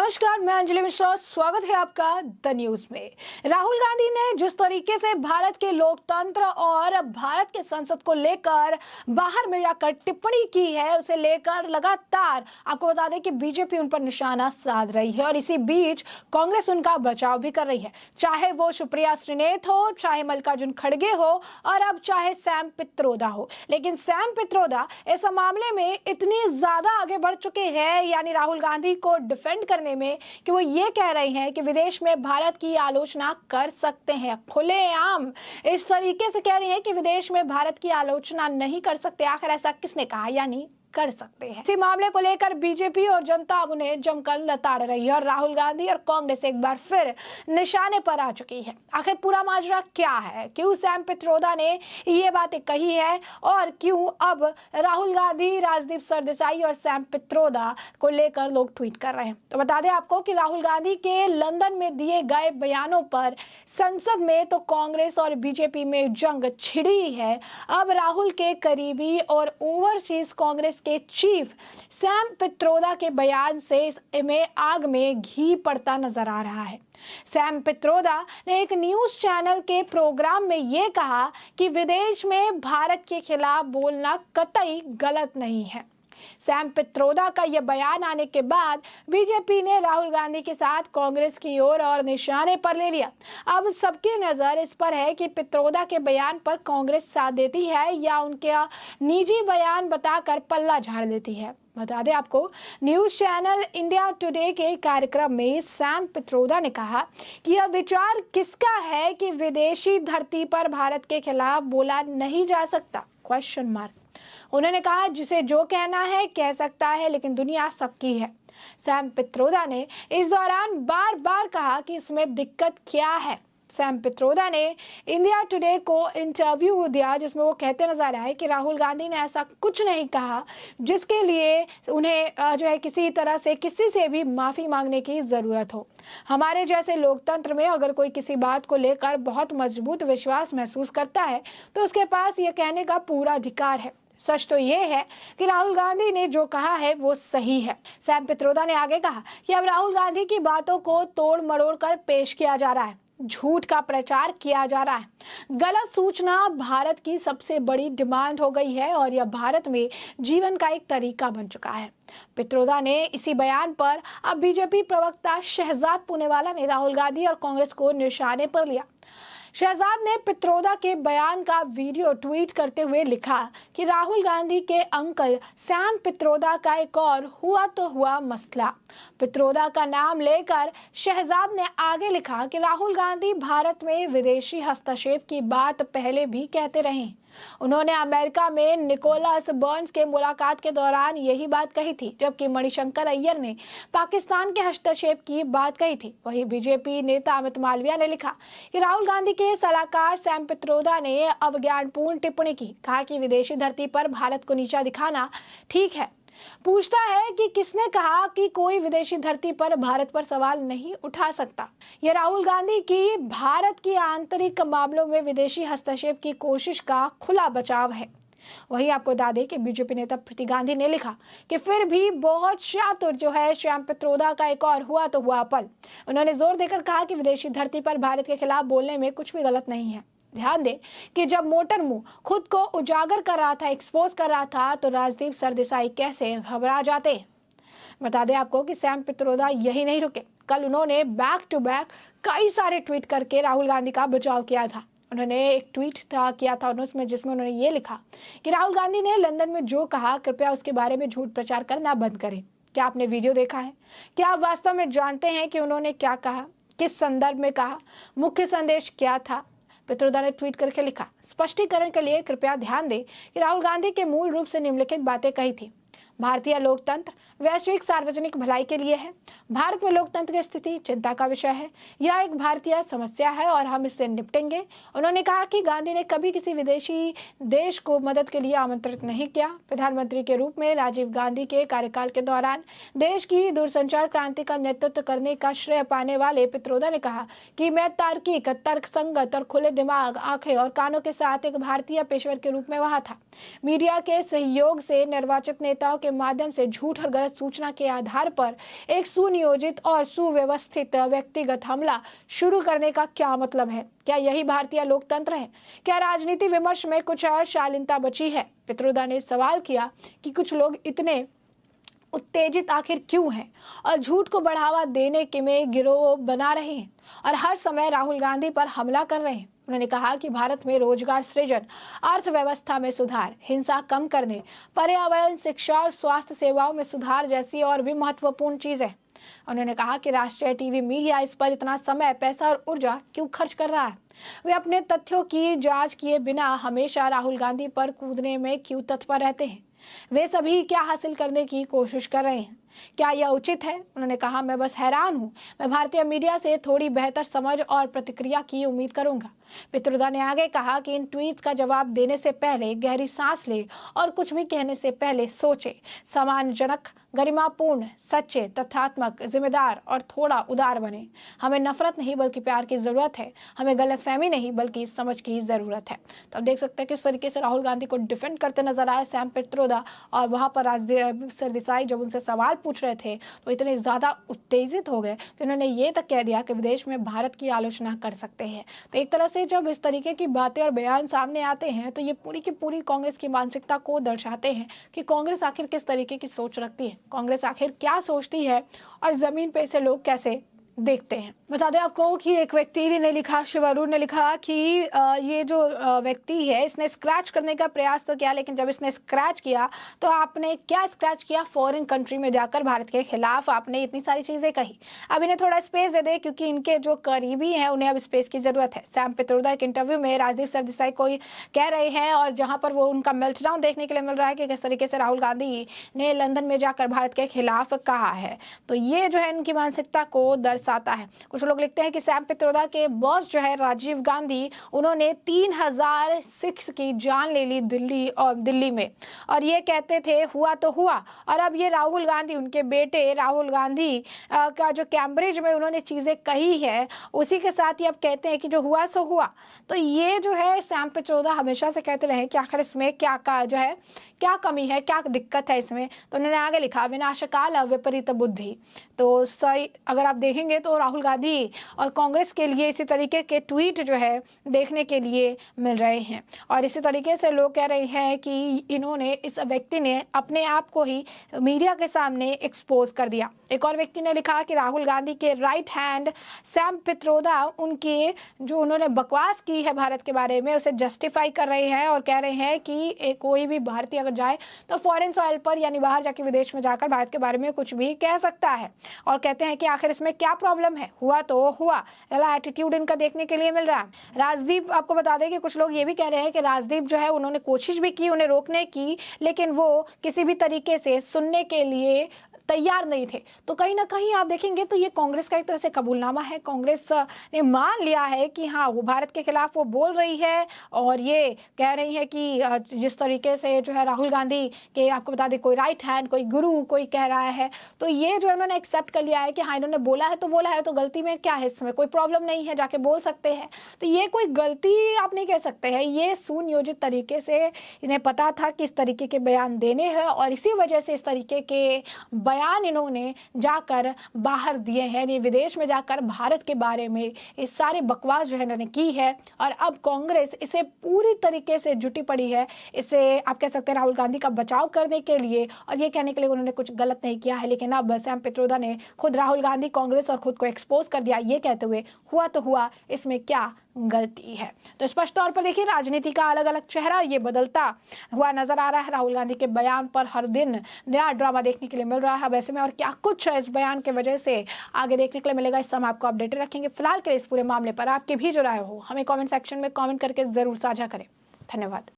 नमस्कार, मैं अंजलि मिश्रा। स्वागत है आपका द न्यूज में। राहुल गांधी ने जिस तरीके से भारत के लोकतंत्र और भारत के संसद को लेकर बाहर में जाकर टिप्पणी की है, उसे लेकर लगातार आपको बता दें कि बीजेपी उन पर निशाना साध रही है और इसी बीच कांग्रेस उनका बचाव भी कर रही है। चाहे वो सुप्रिया श्रीनेत हो, चाहे मल्लिकार्जुन खड़गे हो और अब चाहे सैम पित्रोदा हो, लेकिन सैम पित्रोदा इस मामले में इतनी ज्यादा आगे बढ़ चुके हैं, यानी राहुल गांधी को डिफेंड करने में, कि वो ये कह रहे हैं कि विदेश में भारत की आलोचना कर सकते हैं। खुलेआम इस तरीके से कह रहे हैं कि विदेश में भारत की आलोचना नहीं कर सकते। आखिर ऐसा किसने कहा, यानी कर सकते हैं। इसी मामले को लेकर बीजेपी और जनता अब उन्हें जमकर लताड़ रही है और राहुल गांधी और कांग्रेस एक बार फिर निशाने पर आ चुकी है। आखिर पूरा माजरा क्या है, क्यों सैम पित्रोदा ने ये बातें कही है और क्यों अब राहुल गांधी, राजदीप सरदेसाई और सैम पित्रोदा को लेकर लोग ट्वीट कर रहे हैं। तो बता दें आपको कि राहुल गांधी के लंदन में दिए गए बयानों पर संसद में तो कांग्रेस और बीजेपी में जंग छिड़ी है। अब राहुल के करीबी और ओवरसीज कांग्रेस के चीफ सैम पित्रोदा के बयान से में आग में घी पड़ता नजर आ रहा है। सैम पित्रोदा ने एक न्यूज चैनल के प्रोग्राम में यह कहा कि विदेश में भारत के खिलाफ बोलना कतई गलत नहीं है। सैम पित्रोदा का यह बयान आने के बाद बीजेपी ने राहुल गांधी के साथ कांग्रेस की ओर और निशाने पर ले लिया। अब सबकी नजर इस पर है कि पित्रोदा के बयान पर कांग्रेस साथ देती है या उनके निजी बयान बताकर पल्ला झाड़ देती है। बता दें आपको, न्यूज चैनल इंडिया टुडे के कार्यक्रम में सैम पित्रोदा ने कहा कि यह विचार किसका है कि विदेशी धरती पर भारत के खिलाफ बोला नहीं जा सकता, क्वेश्चन मार्क। उन्होंने कहा जिसे जो कहना है कह सकता है, लेकिन दुनिया सबकी है। सैम पित्रोदा ने इस दौरान बार बार कहा कि इसमें दिक्कत क्या है। सैम पित्रोदा ने इंडिया टुडे को इंटरव्यू दिया जिसमें वो कहते नजर आए कि राहुल गांधी ने ऐसा कुछ नहीं कहा जिसके लिए उन्हें जो है किसी तरह से किसी से भी माफी मांगने की जरूरत हो। हमारे जैसे लोकतंत्र में अगर कोई किसी बात को लेकर बहुत मजबूत विश्वास महसूस करता है तो उसके पास ये कहने का पूरा अधिकार है। सच तो ये है कि राहुल गांधी ने जो कहा है वो सही है। सैम पित्रोदा ने आगे कहा कि अब राहुल गांधी की बातों को तोड़ मरोड़ कर पेश किया जा रहा है, झूठ का प्रचार किया जा रहा है। गलत सूचना भारत की सबसे बड़ी डिमांड हो गई है और यह भारत में जीवन का एक तरीका बन चुका है। पित्रोदा ने इसी बयान पर अब बीजेपी प्रवक्ता शहजाद पूनेवाला ने राहुल गांधी और कांग्रेस को निशाने पर लिया। शहजाद ने पित्रोदा के बयान का वीडियो ट्वीट करते हुए लिखा कि राहुल गांधी के अंकल सैम पित्रोदा का एक और हुआ तो हुआ मसला। पित्रोदा का नाम लेकर शहजाद ने आगे लिखा कि राहुल गांधी भारत में विदेशी हस्तक्षेप की बात पहले भी कहते रहे। उन्होंने अमेरिका में निकोलस बर्न्स के मुलाकात के दौरान यही बात कही थी, जबकि मणिशंकर अय्यर ने पाकिस्तान के हस्तक्षेप की बात कही थी। वहीं बीजेपी नेता अमित मालविया ने लिखा कि राहुल गांधी के सलाहकार सैम पित्रोदा ने अवज्ञापूर्ण टिप्पणी की, कहा कि विदेशी धरती पर भारत को नीचा दिखाना ठीक है। पूछता है कि किसने कहा कि कोई विदेशी धरती पर भारत पर सवाल नहीं उठा सकता। यह राहुल गांधी की भारत की आंतरिक मामलों में विदेशी हस्तक्षेप की कोशिश का खुला बचाव है। वहीं आपको बता दें कि बीजेपी नेता प्रीति गांधी ने लिखा कि फिर भी बहुत शातिर जो है सैम पित्रोदा का एक और हुआ तो हुआ पल। उन्होंने जोर देकर कहा कि विदेशी धरती पर भारत के खिलाफ बोलने में कुछ भी गलत नहीं है। ध्यान दें कि जब मोटर मुंह खुद को उजागर कर रहा था, एक्सपोज कर रहा था, तो राजदीप सरदेसाई कैसे घबरा जाते। बता दें आपको कि सैम पित्रोदा यही नहीं रुके। कल उन्होंने बैक टू बैक कई सारे ट्वीट करके राहुल गांधी का बचाव किया था। उन्होंने एक ट्वीट किया था उसमें जिसमें उन्होंने ये लिखा कि राहुल गांधी ने लंदन में जो कहा, कृपया उसके बारे में झूठ प्रचार करना बंद करें। क्या आपने वीडियो देखा है? क्या आप वास्तव में जानते हैं कि उन्होंने क्या कहा, किस संदर्भ में कहा, मुख्य संदेश क्या था? पित्रोदा ने ट्वीट करके लिखा, स्पष्टीकरण के लिए कृपया ध्यान दें कि राहुल गांधी के मूल रूप से निम्नलिखित बातें कही थी। भारतीय लोकतंत्र वैश्विक सार्वजनिक भलाई के लिए है। भारत में लोकतंत्र की स्थिति चिंता का विषय है। यह एक भारतीय समस्या है और हम इससे निपटेंगे। उन्होंने कहा कि गांधी ने कभी किसी विदेशी देश को मदद के लिए आमंत्रित नहीं किया। प्रधानमंत्री के रूप में राजीव गांधी के कार्यकाल के दौरान देश की दूरसंचार क्रांति का नेतृत्व करने का श्रेय पाने वाले पित्रोदा ने कहा कि मैं तार्किक, तर्कसंगत और खुले दिमाग, आंखें और कानों के साथ एक भारतीय पेशेवर के रूप में वहां था। मीडिया के सहयोग से निर्वाचित नेताओं के माध्यम से झूठ और गलत सूचना के आधार पर एक सुनियोजित और सुव्यवस्थित व्यक्तिगत हमला शुरू करने का क्या मतलब है? क्या यही भारतीय लोकतंत्र है? क्या राजनीति विमर्श में कुछ शालीनता बची है? पित्रोदा ने सवाल किया कि कुछ लोग इतने उत्तेजित आखिर क्यों हैं और झूठ को बढ़ावा देने के में गिरोह बना रहे हैं और हर समय राहुल गांधी पर हमला कर रहे हैं। उन्होंने कहा कि भारत में रोजगार सृजन, अर्थव्यवस्था में सुधार, हिंसा कम करने, पर्यावरण, शिक्षा और स्वास्थ्य सेवाओं में सुधार जैसी और भी महत्वपूर्ण चीजें। उन्होंने कहा कि राष्ट्रीय टीवी मीडिया इस पर इतना समय, पैसा और ऊर्जा क्यों खर्च कर रहा है? वे अपने तथ्यों की जांच किए बिना हमेशा राहुल गांधी पर कूदने में क्यों तत्पर रहते हैं? वे सभी क्या हासिल करने की कोशिश कर रहे हैं? क्या यह उचित है? उन्होंने कहा, मैं बस हैरान हूं। मैं भारतीय मीडिया से थोड़ी बेहतर समझ और प्रतिक्रिया की उम्मीद करूंगा। पित्रोदा ने आगे कहा कि इन ट्वीट्स का जवाब देने से पहले गहरी सांस ले और कुछ भी कहने से पहले सोचे। सम्मानजनक, गरिमापूर्ण, सच्चे, तथ्यात्मक, जिम्मेदार और थोड़ा उदार बने। हमें नफरत नहीं बल्कि प्यार की जरूरत है। हमें गलतफहमी नहीं बल्कि समझ की जरूरत है। तो अब देख सकते हैं किस तरीके से राहुल गांधी को डिफेंड करते नजर आए सैम पित्रोदा, और वहां पर राजदीप सरदेसाई जब उनसे सवाल पूछ रहे थे तो इतने ज्यादा उत्तेजित हो गए कि उन्होंने ये तक कह दिया कि विदेश में भारत की आलोचना कर सकते हैं। तो एक तरह से जब इस तरीके की बातें और बयान सामने आते हैं तो ये पूरी की पूरी कांग्रेस की मानसिकता को दर्शाते हैं कि कांग्रेस आखिर किस तरीके की सोच रखती है, कांग्रेस आखिर क्या सोचती है और जमीन पे से लोग कैसे देखते हैं। बता दें आपको कि एक व्यक्ति ने लिखा, शिवरूर ने लिखा कि ये जो व्यक्ति है इसने स्क्रैच करने का प्रयास तो किया, लेकिन जब इसने स्क्रैच किया तो आपने क्या स्क्रैच किया? फॉरेन कंट्री में जाकर भारत के खिलाफ आपने इतनी सारी चीजें कही। अब इन्हें थोड़ा स्पेस दे दे क्योंकि इनके जो करीबी हैं उन्हें अब स्पेस की जरूरत है। सैम पित्रोदा एक इंटरव्यू में राजदीप सरदेसाई को कह रहे हैं और जहां पर वो उनका मेल्टडाउन देखने के लिए मिल रहा है कि किस तरीके से राहुल गांधी ने लंदन में जाकर भारत के खिलाफ कहा है। तो ये जो है इनकी मानसिकता को दर्शाता है। कुछ लोग लिखते हैं कि सैम पित्रोदा के बॉस जो है राजीव गांधी, उन्होंने 3000 सिख्स की जान ले ली दिल्ली में, और ये कहते थे हुआ तो हुआ। और अब ये राहुल गांधी, उनके बेटे राहुल गांधी का जो कैम्ब्रिज में उन्होंने चीजें कही है उसी के साथ ही अब कहते हैं कि जो हुआ सो हुआ। तो ये जो है सैम पित्रोदा हमेशा से कहते रहे कि आखिर इसमें क्या का जो है क्या कमी है, क्या दिक्कत है इसमें। तो उन्होंने आगे लिखा, विनाशकाल विपरीत बुद्धि। तो सही अगर आप देखेंगे तो राहुल गांधी और कांग्रेस के लिए इसी तरीके के ट्वीट जो है देखने के लिए मिल रहे हैं, और इसी तरीके से लोग कह रहे हैं कि इन्होंने, इस व्यक्ति ने अपने आप को ही मीडिया के सामने एक्सपोज कर दिया। एक और व्यक्ति ने लिखा कि राहुल गांधी के राइट हैंड सैम पित्रोदा उनके जो उन्होंने बकवास की है भारत के बारे में उसे जस्टिफाई कर रहे हैं और कह रहे हैं कि कोई भी भारतीय अगर जाए तो फॉरेन सॉइल पर यानी बाहर जाके विदेश में जाकर भारत के बारे में कुछ भी कह सकता है, और कहते हैं कि आखिर इसमें क्या प्रॉब्लम है, हुआ तो हुआ। एटीट्यूड इनका देखने के लिए मिल रहा है। राजदीप, आपको बता दें कि कुछ लोग ये भी कह रहे हैं कि राजदीप जो है उन्होंने कोशिश भी की उन्हें रोकने की, लेकिन वो किसी भी तरीके से सुनने के लिए तैयार नहीं थे। तो कहीं ना कहीं आप देखेंगे तो ये कांग्रेस का एक तरह से कबूलनामा है। कांग्रेस ने मान लिया है कि हाँ, वो भारत के खिलाफ वो बोल रही है और ये कह रही है कि जिस तरीके से जो है राहुल गांधी के, आपको बता दें, कोई राइट हैंड, कोई गुरु कोई कह रहा है, तो ये जो इन्होंने एक्सेप्ट कर लिया है कि हाँ, इन्होंने बोला है तो बोला है, तो गलती में क्या है, इसमें कोई प्रॉब्लम नहीं है, जाके बोल सकते हैं। तो ये कोई गलती आप नहीं कह सकते हैं, ये सुनियोजित तरीके से इन्हें पता था कि इस तरीके के बयान देने हैं, और इसी वजह से इस तरीके के बयान इन्होंने जाकर बाहर दिए हैं, ये विदेश में जाकर भारत के बारे में इस सारी बकवास जो है इन्होंने की है। और अब कांग्रेस इसे पूरी तरीके से जुटी पड़ी है, इसे आप कह सकते हैं राहुल गांधी का बचाव करने के लिए, और ये कहने के लिए उन्होंने कुछ गलत नहीं किया है। लेकिन अब सैम पित्रोदा ने खुद राहुल गांधी, कांग्रेस और खुद को एक्सपोज कर दिया, ये कहते हुए हुआ तो हुआ, इसमें क्या गलती है। तो स्पष्ट तौर पर देखिए राजनीति का अलग अलग चेहरा ये बदलता हुआ नजर आ रहा है। राहुल गांधी के बयान पर हर दिन नया ड्रामा देखने के लिए मिल रहा है। वैसे में और क्या कुछ है इस बयान के वजह से आगे देखने के लिए मिलेगा, इस समय आपको अपडेटेड रखेंगे। फिलहाल के इस पूरे मामले पर आपकी भी जो राय हो हमें कमेंट सेक्शन में कमेंट करके जरूर साझा करें। धन्यवाद।